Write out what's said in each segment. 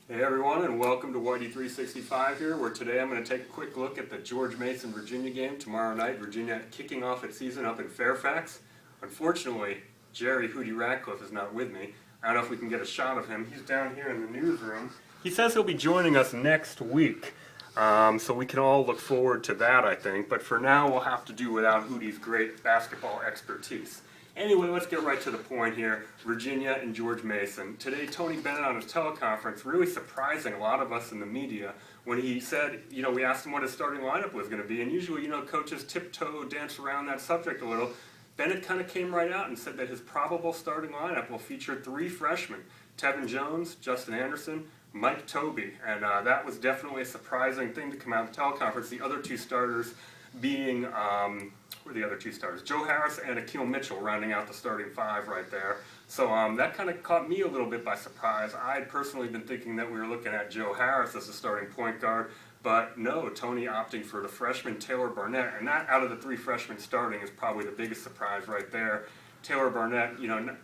Hey everyone, and welcome to Whitey 365 here, where today I'm going to take a quick look at the George Mason Virginia game tomorrow night. Virginia kicking off its season up in Fairfax. Unfortunately, Jerry Hootie Ratcliffe is not with me. I don't know if we can get a shot of him. He's down here in the newsroom. He says he'll be joining us next week, so we can all look forward to that, I think. But for now, we'll have to do without Hootie's great basketball expertise. Anyway, let's get right to the point here. Virginia and George Mason. Today, Tony Bennett on his teleconference, really surprising a lot of us in the media when he said, we asked him what his starting lineup was going to be, and usually, coaches tiptoe, dance around that subject a little. Bennett kind of came right out and said that his probable starting lineup will feature 3 freshmen, Tevin Jones, Justin Anderson, Mike Tobey, and that was definitely a surprising thing to come out of the teleconference. The other 2 starters being, who are the other 2 starters? Joe Harris and Akil Mitchell rounding out the starting 5 right there. So that kind of caught me a little bit by surprise. I'd personally been thinking that we were looking at Joe Harris as the starting point guard, but no, Tony opting for the freshman Taylor Barnett, and that out of the 3 freshmen starting is probably the biggest surprise right there. Taylor Barnett,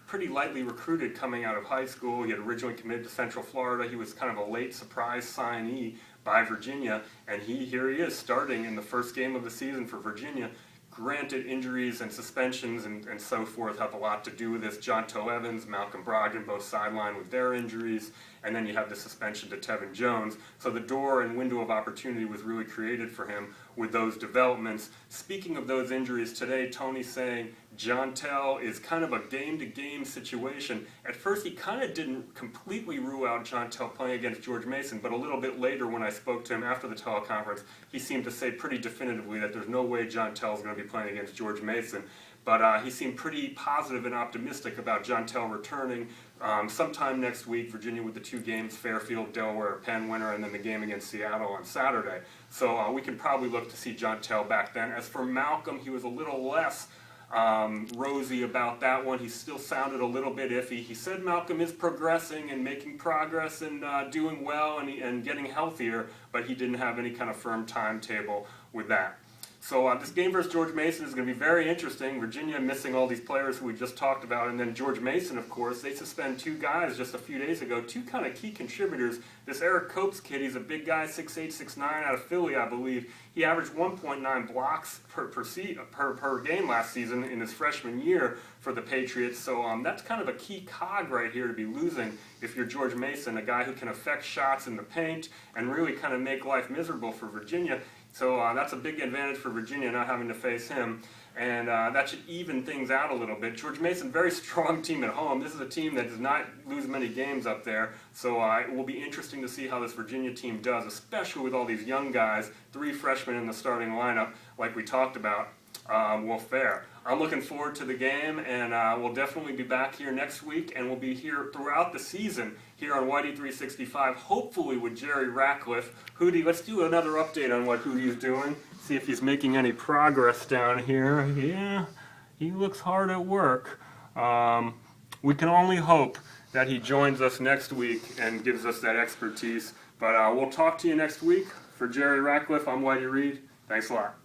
pretty lightly recruited coming out of high school. He had originally committed to Central Florida. He was kind of a late surprise signee by Virginia, and here he is starting in the first game of the season for Virginia. Granted, injuries and suspensions and so forth have a lot to do with this. Jonto Evans, Malcolm Brogdon both sidelined with their injuries, and then you have the suspension to Tevin Jones. So the door and window of opportunity was really created for him with those developments. Speaking of those injuries today, Tony's saying Jontel is kind of a game-to-game situation. At first, he kind of didn't completely rule out Jontel playing against George Mason, but a little bit later when I spoke to him after the teleconference, he seemed to say pretty definitively that there's no way Jontel is going to be playing against George Mason. But he seemed pretty positive and optimistic about Jontel returning sometime next week. Virginia with the 2 games, Fairfield, Delaware, Penn winner, and then the game against Seattle on Saturday. So we can probably look to see Jontel back then. As for Malcolm, he was a little less rosy about that one. He still sounded a little bit iffy. He said Malcolm is progressing and making progress and doing well and getting healthier, but he didn't have any kind of firm timetable with that. So this game versus George Mason is going to be very interesting. Virginia missing all these players who we just talked about, and then George Mason, of course, they suspend 2 guys just a few days ago, 2 kind of key contributors. This Eric Copes kid, he's a big guy, 6'8", 6'9", out of Philly, I believe. He averaged 1.9 blocks per game last season in his freshman year for the Patriots. So that's kind of a key cog right here to be losing if you're George Mason, a guy who can affect shots in the paint and really kind of make life miserable for Virginia. So that's a big advantage for Virginia, not having to face him. And that should even things out a little bit. George Mason, very strong team at home. This is a team that does not lose many games up there. So it will be interesting to see how this Virginia team does, especially with all these young guys, 3 freshmen in the starting lineup, like we talked about, will fare. I'm looking forward to the game, and we'll definitely be back here next week, and we'll be here throughout the season here on Whitey 365, hopefully with Jerry Ratcliffe. Hootie, let's do another update on what Hootie's doing, see if he's making any progress down here. Yeah, he looks hard at work. We can only hope that he joins us next week and gives us that expertise, but we'll talk to you next week. For Jerry Ratcliffe, I'm Whitey Reed. Thanks a lot.